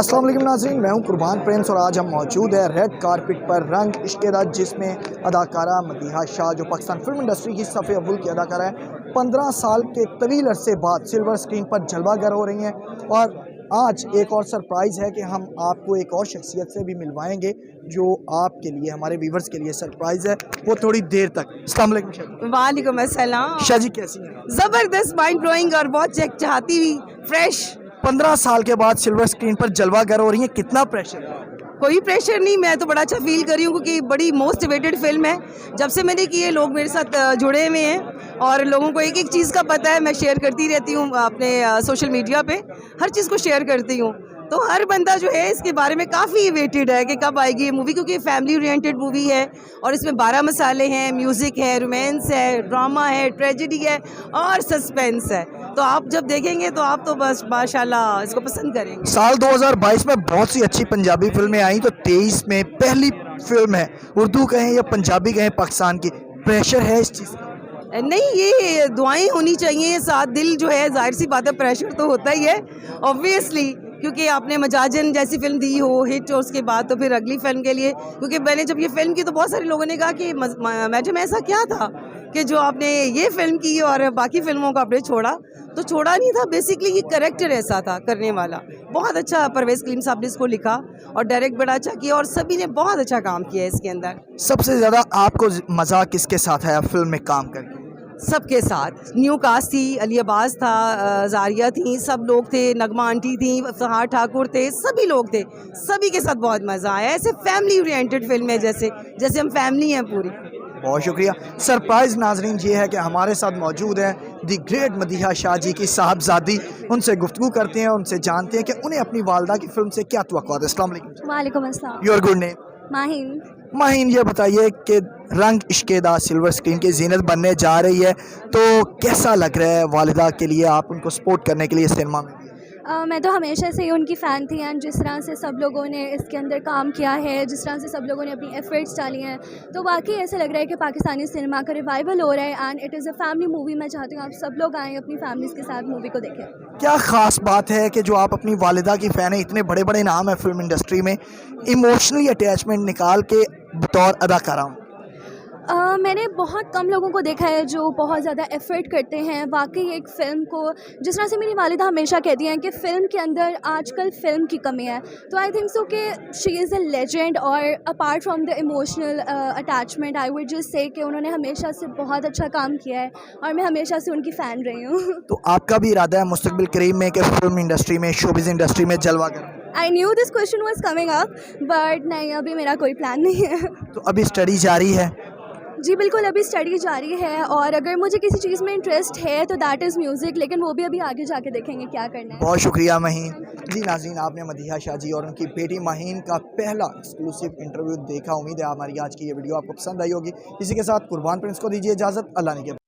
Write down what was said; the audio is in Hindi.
अस्सलाम वालेकुम नाज़रीन, मैं हूं कुर्बान प्रिंस और आज हम मौजूद है रेड कारपेट पर रंग इश्क़-ए-दा, जिसमें अदाकारा मदीहा शाह जो पाकिस्तान फिल्म इंडस्ट्री की सफ़े अव्वल की अदाकारा है, 15 साल के तवील अरसे बाद सिल्वर स्क्रीन पर जलवागर हो रही हैं। और आज एक और सरप्राइज़ है कि हम आपको एक और शख्सियत से भी मिलवाएंगे जो आपके लिए, हमारे व्यूवर्स के लिए सरप्राइज़ है, वो थोड़ी देर तक। अस्सलाम वालेकुम शाह। वालेकुम अस्सलाम। शाह जी कैसी हैं? जबरदस्त, माइंड ब्लोइंग और बहुत चाहती हुई, फ्रेश। 15 साल के बाद सिल्वर स्क्रीन पर जलवागर हो रही हैं, कितना प्रेशर है? कोई प्रेशर नहीं, मैं तो बड़ा अच्छा फील कर रही हूँ क्योंकि बड़ी मोस्ट अवेटेड फिल्म है। जब से मैंने की है लोग मेरे साथ जुड़े हुए हैं और लोगों को एक एक चीज़ का पता है। मैं शेयर करती रहती हूँ अपने सोशल मीडिया पे, हर चीज़ को शेयर करती हूँ। तो हर बंदा जो है इसके बारे में काफ़ी वेटेड है कि कब आएगी ये मूवी, क्योंकि फैमिली ओरिएंटेड मूवी है और इसमें 12 मसाले हैं, म्यूज़िक है, रोमांस है, ड्रामा है, ट्रेजेडी है और सस्पेंस है। तो आप जब देखेंगे तो आप तो बस माशाल्लाह इसको पसंद करेंगे। साल 2022 में बहुत सी अच्छी पंजाबी फिल्में आई, तो 23 में पहली फिल्म है, उर्दू कहें या पंजाबी कहें, पाकिस्तान की। प्रेशर है इस चीज़ का? नहीं, ये दुआएं होनी चाहिए साथ। दिल जो है, जाहिर सी बात है, प्रेशर तो होता ही है ऑब्वियसली, क्योंकि आपने मजाजन जैसी फिल्म दी हो हिट, और उसके बाद तो फिर अगली फिल्म के लिए, क्योंकि मैंने जब ये फिल्म की तो बहुत सारे लोगों ने कहा कि मैडम ऐसा क्या था कि जो आपने ये फिल्म की और बाकी फिल्मों को आपने छोड़ा। तो छोड़ा नहीं था, बेसिकली ये करेक्टर ऐसा था करने वाला। बहुत अच्छा परवेज़ कलीम साहब ने इसको लिखा और डायरेक्ट बड़ा अच्छा किया और सभी ने बहुत अच्छा काम किया है इसके अंदर। सबसे ज़्यादा आपको मज़ा किसके साथ आया फिल्म में काम करके? सबके साथ। न्यू कास्ट थी, अली अब्बास था, जारिया थी, सब लोग थे, नगमा आंटी थी, फहार ठाकुर थे, सभी लोग थे। सभी के साथ बहुत मज़ा आया। ऐसे फैमिली ओरिएंटेड फिल्म है, जैसे जैसे हम फैमिली हैं पूरी। बहुत शुक्रिया। सरप्राइज़ नाजरीन ये है कि हमारे साथ मौजूद हैं दी ग्रेट मदीहा शाह जी की साहबजादी। उनसे गुफ्तगू करते हैं, उनसे जानते हैं कि उन्हें अपनी वालदा की फ़िल्म से क्या तवक्कुआत है। अस्सलाम वालेकुम। वालेकुम अस्सलाम। Your good name? Mahin. Mahin, ये बताइए कि रंग इश्क़-ए-दा सिल्वर स्क्रीन की ज़ीनत बनने जा रही है, तो कैसा लग रहा है वालिदा के लिए, आप उनको सपोर्ट करने के लिए सिनेमा में? मैं तो हमेशा से ही उनकी फ़ैन थी एंड जिस तरह से सब लोगों ने इसके अंदर काम किया है, जिस तरह से सब लोगों ने अपनी एफ़र्ट्स डाली हैं, तो वाकई ऐसा लग रहा है कि पाकिस्तानी सिनेमा का रिवाइवल हो रहा है and it is a family movie. मैं चाहती हूँ आप सब लोग आएँ, अपनी फैमिलीज़ के साथ मूवी को देखें। क्या ख़ास बात है कि जो आप अपनी वालिदा की फ़ैन हैं, इतने बड़े बड़े नाम हैं फिल्म इंडस्ट्री में, इमोशनली अटैचमेंट निकाल के बतौर अदाकारा हूँ? मैंने बहुत कम लोगों को देखा है जो बहुत ज़्यादा एफ़र्ट करते हैं वाकई एक फ़िल्म को। जिस तरह से मेरी वालिदा हमेशा कहती हैं कि फ़िल्म के अंदर आजकल फ़िल्म की कमी है, तो आई थिंक सो कि शी इज़ अ लेजेंड। और apart from the emotional attachment, I would just say कि उन्होंने हमेशा से बहुत अच्छा काम किया है और मैं हमेशा से उनकी फ़ैन रही हूँ। तो आपका भी इरादा है मुस्तकबिल करीब में कि फिल्म इंडस्ट्री में, शोबिज़ इंडस्ट्री में जलवा करें? I knew this question was coming up, but नहीं, अभी मेरा कोई प्लान नहीं है। तो अभी स्टडी जारी है? जी बिल्कुल, अभी स्टडी जारी है और अगर मुझे किसी चीज़ में इंटरेस्ट है तो दैट इज़ म्यूज़िक, लेकिन वो भी अभी आगे जाके देखेंगे क्या करना है। बहुत शुक्रिया माहीन जी। नाज़रीन, आपने मदीहा शाह जी और उनकी बेटी माहीन का पहला एक्सक्लूसिव इंटरव्यू देखा। उम्मीद है हमारी आज की ये वीडियो आपको पसंद आई होगी। इसी के साथ कुर्बान प्रिंस को दीजिए इजाज़त। अल्लाह ने के